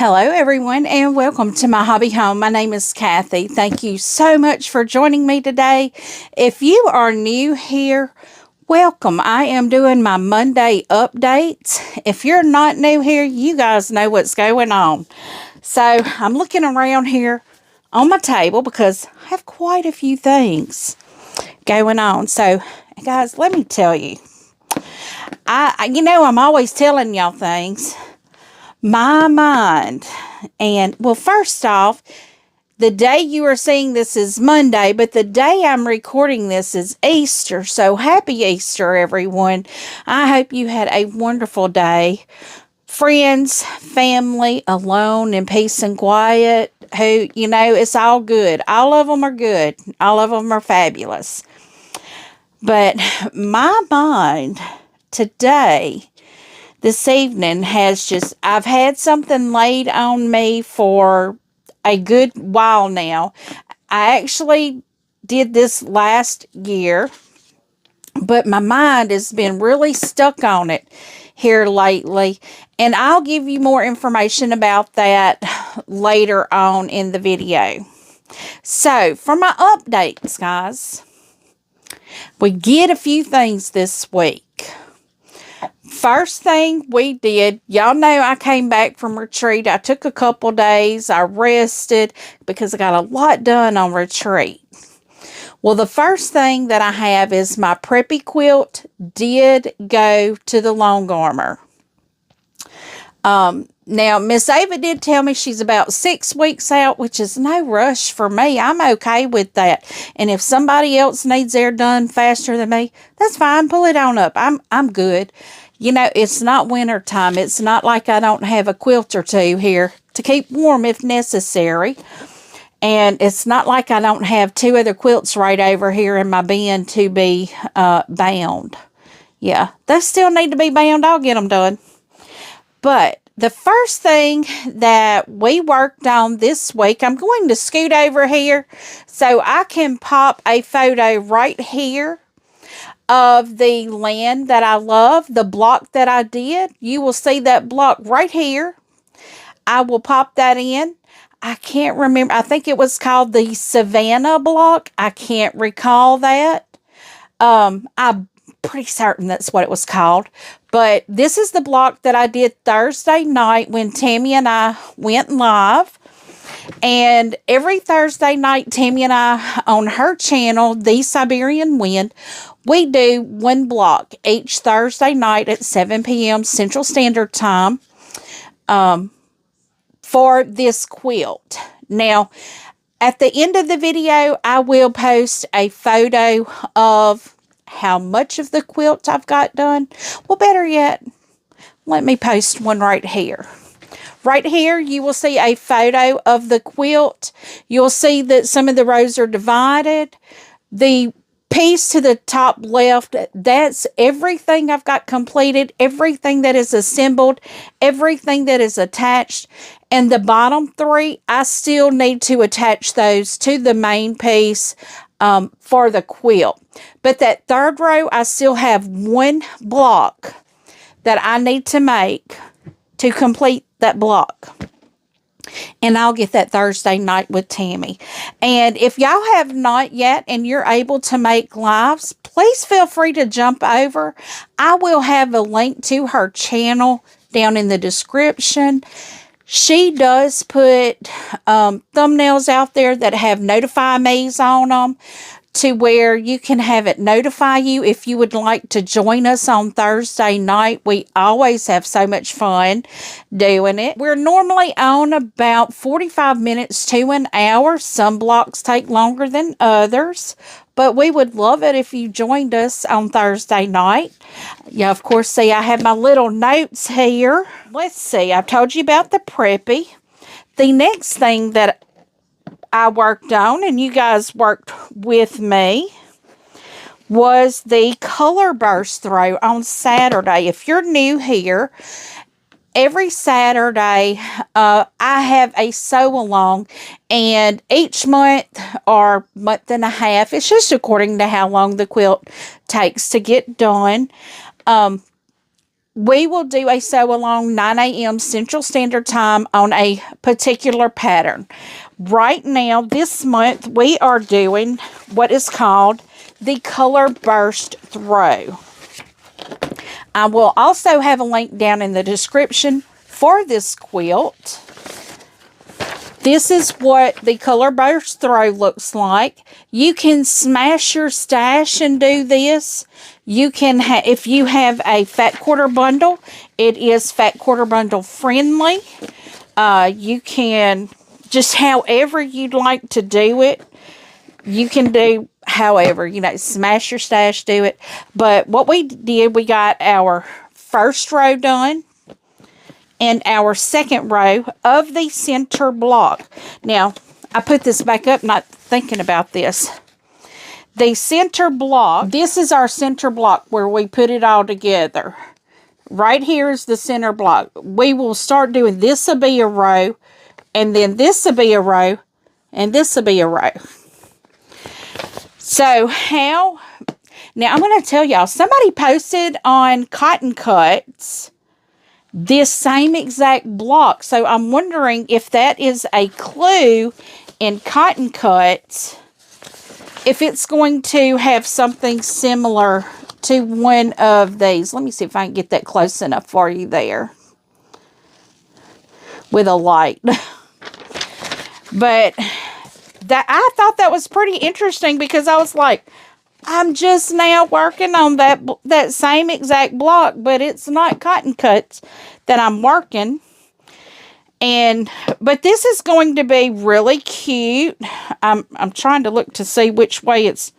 Hello, everyone, and welcome to my hobby home. My name is Cathy. Thank you so much for joining me today. If you are new here, welcome. I am doing my Monday updates. If you're not new here, you guys know what's going on. So I'm looking around here on my table because I have quite a few things going on. So, guys, let me tell you, I'm always telling y'all things. My mind. And, well, first off, the day you are seeing this is Monday, but the day I'm recording this is Easter. So happy Easter, everyone. I hope you had a wonderful day. Friends, family, alone, in peace and quiet, it's all good. All of them are good. All of them are fabulous. But my mind today, this evening, I've had something laid on me for a good while now. I actually did this last year, but my mind has been really stuck on it here lately, and I'll give you more information about that later on in the video. So, for my updates, guys, we get a few things this week. First thing we did, y'all know I came back from retreat. I took a couple days. I rested because I got a lot done on retreat. Well, the first thing that I have is my preppy quilt did go to the long armor. Now, Miss Ava did tell me she's about 6 weeks out, which is no rush for me. I'm okay with that. And if somebody else needs their done faster than me, that's fine. Pull it on up. I'm good. It's not winter time. It's not like I don't have a quilt or two here to keep warm if necessary. And it's not like I don't have 2 other quilts right over here in my bin to be bound. Yeah, they still need to be bound. I'll get them done. But the first thing that we worked on this week, I'm going to scoot over here so I can pop a photo right here of the land that I love, the block that I did. You will see that block right here. I will pop that in. I can't remember. I think it was called the Savannah block. I can't recall that. I'm pretty certain that's what it was called. But this is the block that I did Thursday night when Tammy and I went live. And every Thursday night, Tammy and I, on her channel, The Siberian Wind, we do one block each Thursday night at 7 p.m. Central Standard Time for this quilt. Now, at the end of the video, I will post a photo of how much of the quilt I've got done. Well, better yet, let me post one right here. Right here, you will see a photo of the quilt. You'll see that some of the rows are divided. The piece to the top left, that's everything I've got completed, everything that is assembled, everything that is attached. And the bottom 3, I still need to attach those to the main piece for the quilt. But that 3rd row, I still have one block that I need to make to complete that block. And I'll get that Thursday night with Tammy. And if y'all have not yet and you're able to make lives, please feel free to jump over. I will have a link to her channel down in the description. She does put thumbnails out there that have notify me's on them, to where you can have it notify you if you would like to join us on Thursday night. We always have so much fun doing it. We're normally on about 45 minutes to an hour. Some blocks take longer than others, but we would love it if you joined us on Thursday night. Yeah, of course, see, I have my little notes here. Let's see, I've told you about the preppy. The next thing that I worked on, and you guys worked with me, was the color burst throw on Saturday. If you're new here, every Saturday I have a sew along, and each month or month and a half, it's just according to how long the quilt takes to get done, we will do a sew along 9 a.m. Central Standard Time on a particular pattern. Right now, this month, we are doing what is called the Color Burst Throw. I will also have a link down in the description for this quilt. This is what the Color Burst Throw looks like. You can smash your stash and do this. You can, if you have a fat quarter bundle, it is fat quarter bundle friendly. You can, just however you'd like to do it, you can do however, you know, smash your stash, do it. But what we did, we got our first row done and our second row of the center block. Now, I put this back up not thinking about this. The center block, this is our center block where we put it all together. Right here is the center block. We will start doing, this will be a row, and then this will be a row, and this will be a row. So how, now I'm going to tell y'all, somebody posted on Cotton Cuts this same exact block. So I'm wondering if that is a clue in Cotton Cuts, if it's going to have something similar to one of these. Let me see if I can get that close enough for you there with a light. But that, I thought that was pretty interesting because I was like, I'm just now working on that same exact block, but it's not Cotton Cuts that I'm working. But this is going to be really cute. I'm trying to look to see which way it's,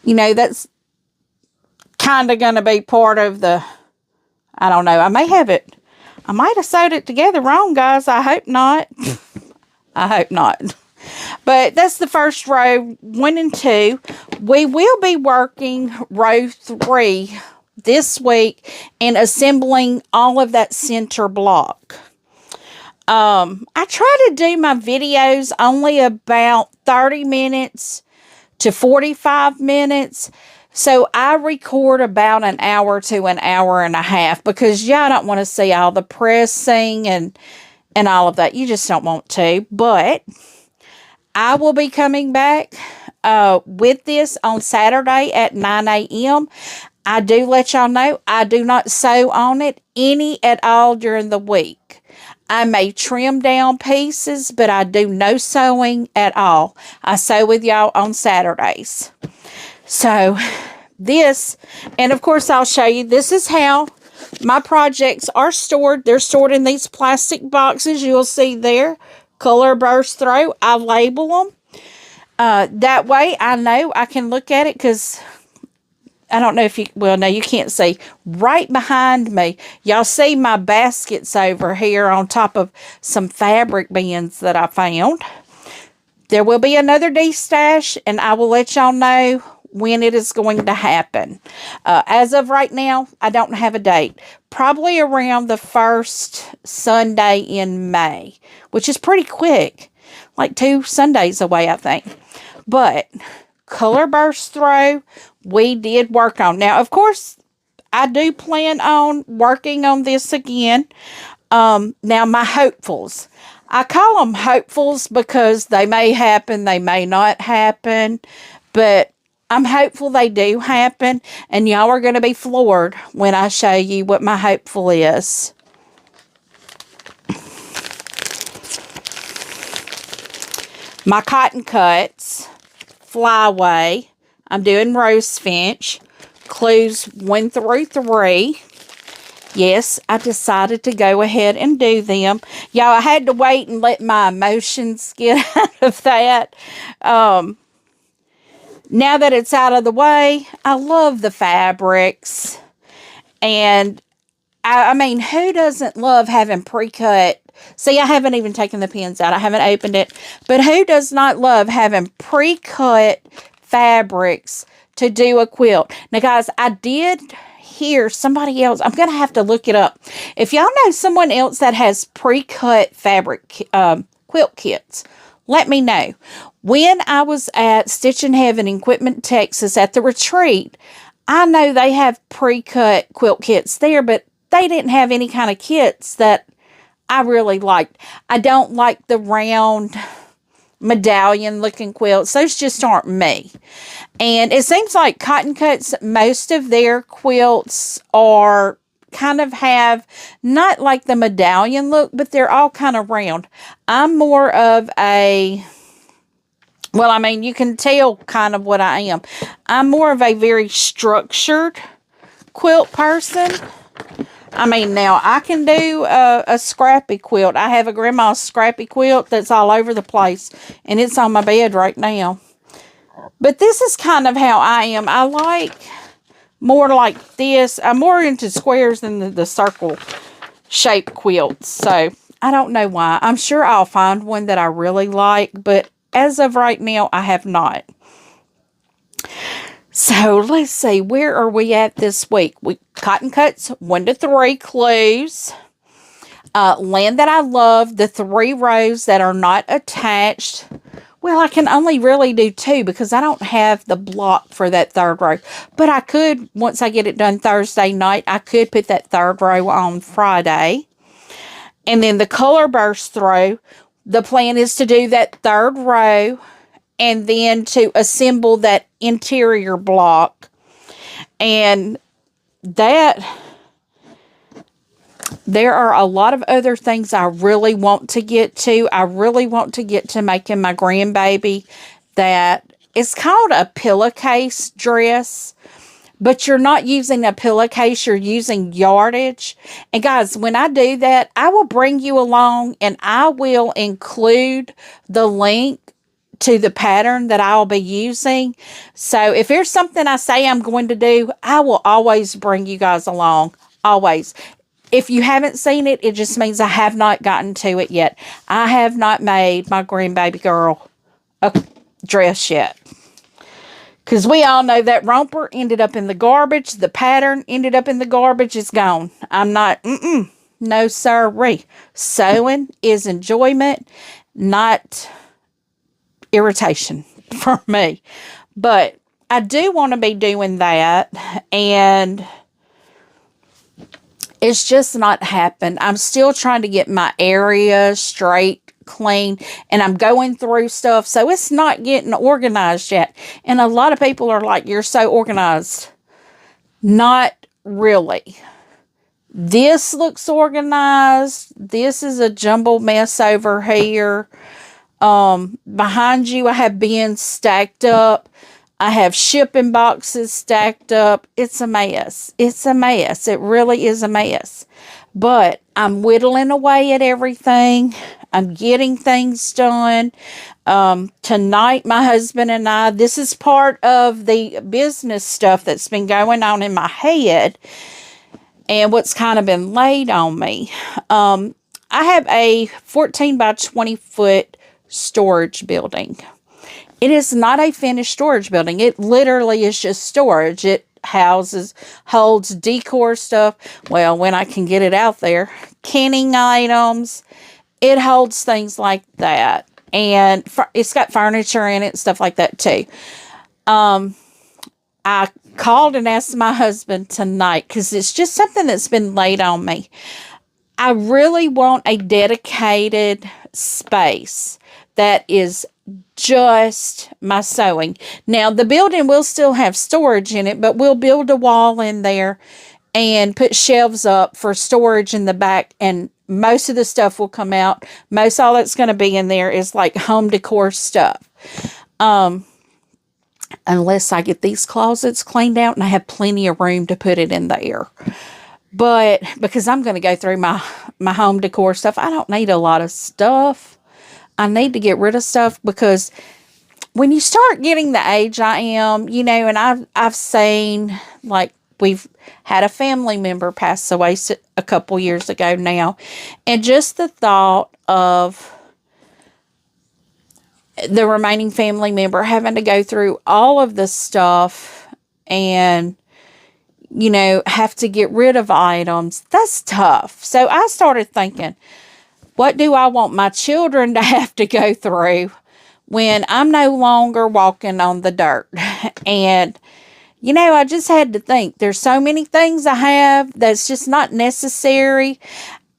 you know, that's kind of going to be part of the, I don't know. I might have sewed it together wrong, guys. I hope not. I hope not. But that's the first row, 1 and 2. We will be working row 3 this week and assembling all of that center block. I try to do my videos only about 30 minutes to 45 minutes. So I record about an hour to an hour and a half because y'all don't want to see all the pressing and all of that. You just don't want to. But I will be coming back with this on Saturday at 9 a.m. I do let y'all know I do not sew on it any at all during the week. I may trim down pieces, but I do no sewing at all. I sew with y'all on Saturdays. So this, and of course I'll show you, this is how my projects are stored. They're stored in these plastic boxes you'll see there. Color Burst Throw. I label them. That way I know I can look at it because I don't know if you, well, no, you can't see. Right behind me, y'all see my baskets over here on top of some fabric bins that I found. There will be another de-stash, and I will let y'all know when it is going to happen. As of right now, I don't have a date. Probably around the first Sunday in May, which is pretty quick. Like 2 Sundays away, I think. But Color Burst Throw, we did work on. Now, of course, I do plan on working on this again. Now, my hopefuls. I call them hopefuls because they may happen, they may not happen. But I'm hopeful they do happen. And y'all are going to be floored when I show you what my hopeful is. My Cotton Cuts, Flyway, I'm doing Rose Finch, clues 1 through 3. Yes, I decided to go ahead and do them. Y'all, I had to wait and let my emotions get out of that. Now that it's out of the way, I love the fabrics. And, I mean, who doesn't love having pre-cut? See, I haven't even taken the pins out. I haven't opened it. But who does not love having pre-cut fabrics to do a quilt? Now, guys, I did hear somebody else. I'm going to have to look it up. If y'all know someone else that has pre-cut fabric quilt kits, let me know. When I was at Stitch in Heaven in Quitman, Texas at the retreat, I know they have pre-cut quilt kits there, but they didn't have any kind of kits that I really liked. I don't like the round medallion looking quilts. Those just aren't me. And it seems like Cotton Cuts, most of their quilts are kind of have not like the medallion look, but they're all kind of round. I'm more of a, well, I mean, you can tell kind of what I am. I'm more of a very structured quilt person. I mean, now I can do a scrappy quilt. I have a grandma's scrappy quilt that's all over the place, and it's on my bed right now. But this is kind of how I am. I like more like this. I'm more into squares than the circle shape quilts. So I don't know why. I'm sure I'll find one that I really like, but as of right now, I have not. So let's see, where are we at this week? Cotton Cuts 1 to 3 clues. Land That I Love, the 3 rows that are not attached. Well, I can only really do 2 because I don't have the block for that 3rd row. But I could, once I get it done Thursday night, I could put that 3rd row on Friday. And then the color burst row, the plan is to do that 3rd row and then to assemble that interior block. And that, there are a lot of other things I really want to get to. I really want to get to making my grandbaby that, it's called a pillowcase dress, but you're not using a pillowcase, you're using yardage. And guys, when I do that, I will bring you along and I will include the link to the pattern that I'll be using. So if there's something I say I'm going to do, I will always bring you guys along. Always. If you haven't seen it, it just means I have not gotten to it yet. I have not made my grandbaby girl a dress yet. Because we all know that romper ended up in the garbage. The pattern ended up in the garbage. It's gone. I'm not, no sirree. Sewing is enjoyment, not irritation for me. But I do want to be doing that, and it's just not happened. I'm still trying to get my area straight, clean, and I'm going through stuff, so it's not getting organized yet. And a lot of people are like, you're so organized. Not really. This looks organized. This is a jumbled mess over here. Behind you, I have bins stacked up. I have shipping boxes stacked up. It's a mess. It's a mess. It really is a mess. But I'm whittling away at everything. I'm getting things done. Tonight, my husband and I, this is part of the business stuff that's been going on in my head and what's kind of been laid on me. I have a 14 by 20 foot storage building. It is not a finished storage building. It literally is just storage. It holds decor stuff. Well, when I can get it out there, canning items. It holds things like that. And it's got furniture in it, stuff like that too. I called and asked my husband tonight because it's just something that's been laid on me. I really want a dedicated space that is just my sewing. Now, the building will still have storage in it, but we'll build a wall in there and put shelves up for storage in the back, and most of the stuff will come out. Most all that's going to be in there is like home decor stuff. Unless I get these closets cleaned out and I have plenty of room to put it in there. But because I'm going to go through my home decor stuff, I don't need a lot of stuff. I need to get rid of stuff because when you start getting the age I am, and I've seen, like, we've had a family member pass away a couple years ago now. And just the thought of the remaining family member having to go through all of this stuff and, have to get rid of items, that's tough. So I started thinking, what do I want my children to have to go through when I'm no longer walking on the dirt? And, You know, I just had to think. There's so many things I have that's just not necessary.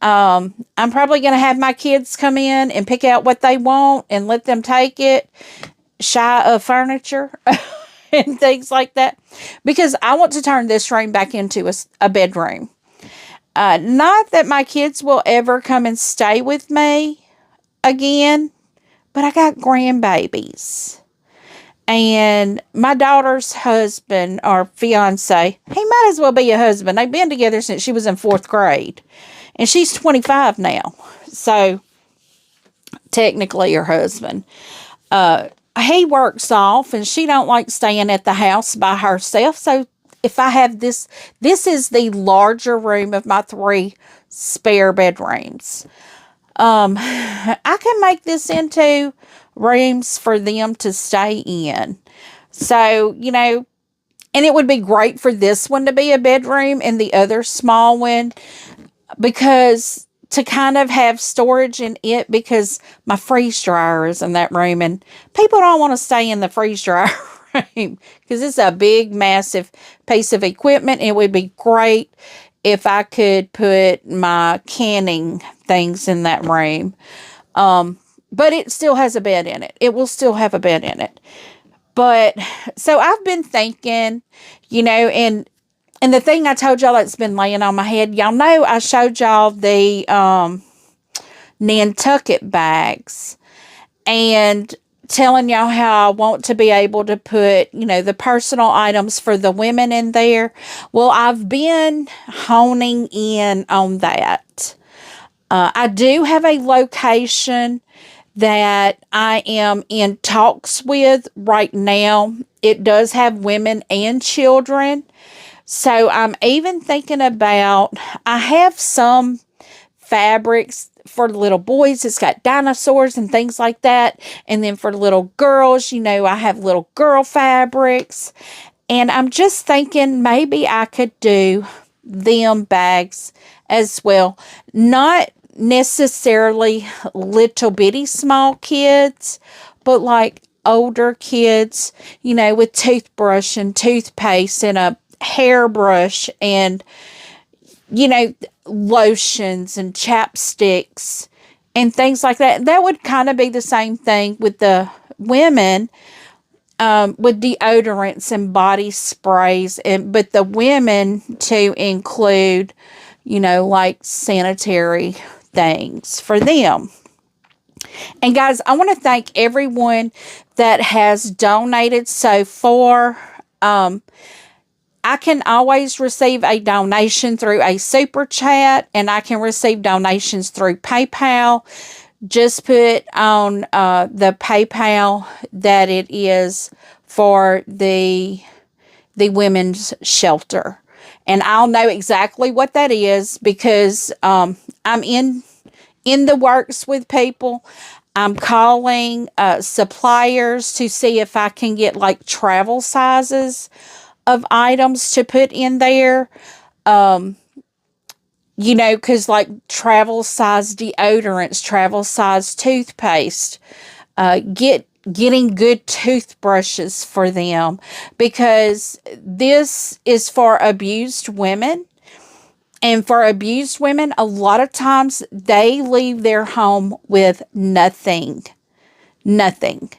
I'm probably going to have my kids come in and pick out what they want and let them take it, shy of furniture and things like that, because I want to turn this room back into a bedroom. Not that my kids will ever come and stay with me again, but I got grandbabies. And my daughter's husband or fiance, he might as well be a husband. They've been together since she was in 4th grade. And she's 25 now. So, technically her husband. He works off and she don't like staying at the house by herself. So, if I have this is the larger room of my 3 spare bedrooms. I can make this into rooms for them to stay in. So, you know, and it would be great for this one to be a bedroom and the other small one, because to kind of have storage in it, because my freeze dryer is in that room and people don't want to stay in the freeze dryer room because it's a big, massive piece of equipment. It would be great if I could put my canning things in that room. But it still has a bed in it. It will still have a bed in it. But, so I've been thinking, you know, and the thing I told y'all that's been laying on my head, y'all know I showed y'all the Nantucket bags. And telling y'all how I want to be able to put, you know, the personal items for the women in there. Well, I've been honing in on that. I do have a location that I am in talks with right now. It does have women and children. So I'm even thinking about, I have some fabrics for little boys. It's got dinosaurs and things like that. And then for little girls, you know, I have little girl fabrics. And I'm just thinking maybe I could do them bags as well. Not necessarily little bitty small kids, but like older kids, you know, with toothbrush and toothpaste and a hairbrush and, you know, lotions and chapsticks and things like that. That would kind of be the same thing with the women, with deodorants and body sprays, but the women to include, you know, like sanitary things for them. And guys, I want to thank everyone that has donated so far. I can always receive a donation through a super chat, and I can receive donations through PayPal. Just put on the PayPal that it is for the women's shelter. And I'll know exactly what that is because I'm in the works with people. I'm calling suppliers to see if I can get like travel sizes of items to put in there. You know, because like travel size deodorants, travel size toothpaste, getting good toothbrushes for them, because this is for abused women. And for abused women, a lot of times they leave their home with nothing. Nothing.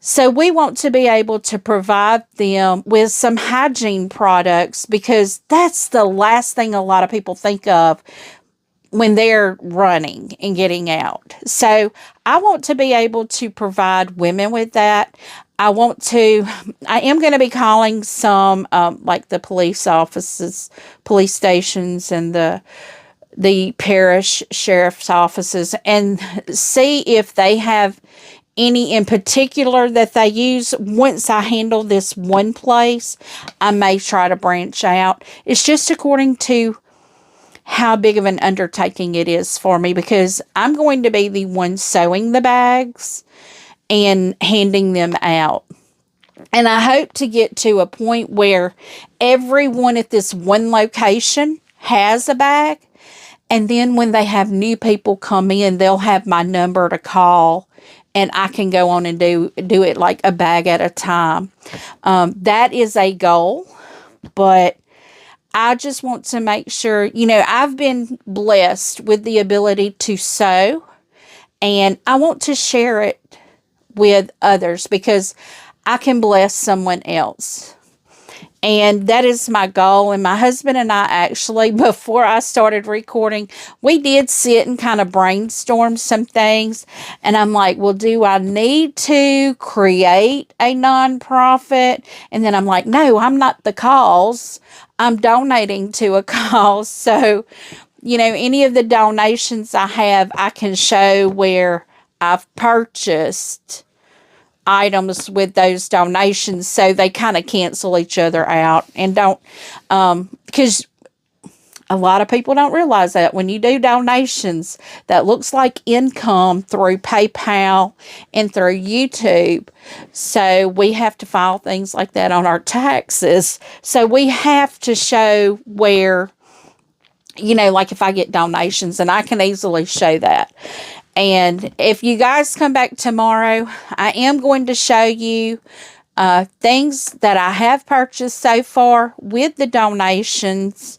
So we want to be able to provide them with some hygiene products, because that's the last thing a lot of people think of when they're running and getting out. So I want to be able to provide women with that. I am going to be calling some, like the police offices, police stations, and the parish sheriff's offices, and see if they have any in particular that they use. Once I handle this one place, I may try to branch out. It's just according to how big of an undertaking it is for me, because I'm going to be the one sewing the bags and handing them out. And I hope to get to a point where everyone at this one location has a bag. And then when they have new people come in, they'll have my number to call and I can go on and do it like a bag at a time. That is a goal, but I just want to make sure, you know, I've been blessed with the ability to sew, and I want to share it with others because I can bless someone else. And that is my goal. And my husband and I actually, before I started recording, we did sit and kind of brainstorm some things. And I'm like, well, do I need to create a nonprofit? And then I'm like, no, I'm not the cause. I'm donating to a cause. So, you know, any of the donations I have, I can show where I've purchased items with those donations, so they kind of cancel each other out and don't, because a lot of people don't realize that when you do donations, that looks like income through PayPal and through YouTube. So we have to file things like that on our taxes. So we have to show where, you know, like if I get donations, and I can easily show that. And if you guys come back tomorrow, I am going to show you things that I have purchased so far with the donations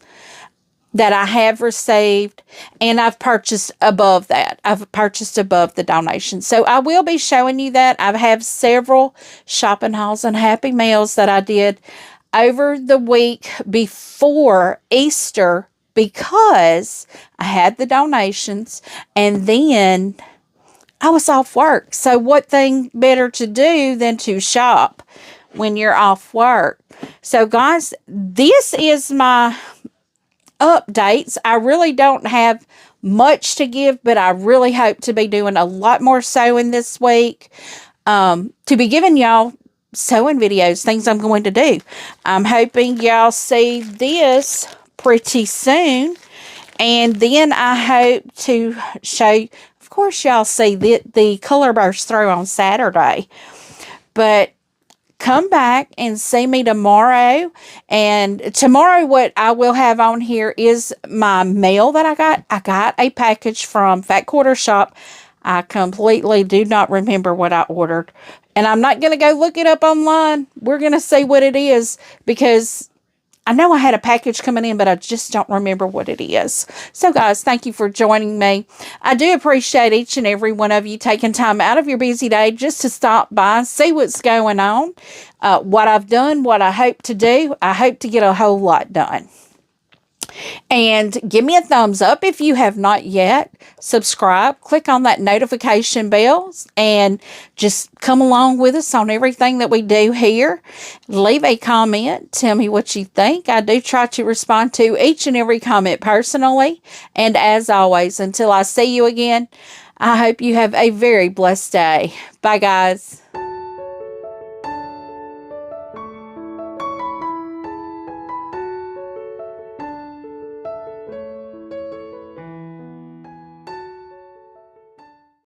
that I have received, and I've purchased above that. I've purchased above the donation. So I will be showing you that. I have several shopping hauls and Happy Meals that I did over the week before Easter, because I had the donations and then I was off work. So what thing better to do than to shop when you're off work? So guys, this is my updates. I really don't have much to give, but I really hope to be doing a lot more sewing this week, to be giving y'all sewing videos, things I'm going to do. I'm hoping y'all see this pretty soon, and then I hope to show you, of course y'all see the color burst through on Saturday, but come back and see me tomorrow. And tomorrow what I will have on here is my mail that I got. I got a package from Fat Quarter Shop. I completely do not remember what I ordered, and I'm not going to go look it up online. We're going to see what it is, because I know I had a package coming in, but I just don't remember what it is. So, guys, thank you for joining me. I do appreciate each and every one of you taking time out of your busy day just to stop by, see what's going on, what I've done, what I hope to do. I hope to get a whole lot done. And give me a thumbs up if you have not yet. Subscribe, click on that notification bell, and just come along with us on everything that we do here. Leave a comment. Tell me what you think. I do try to respond to each and every comment personally. And as always, until I see you again, I hope you have a very blessed day. Bye, guys.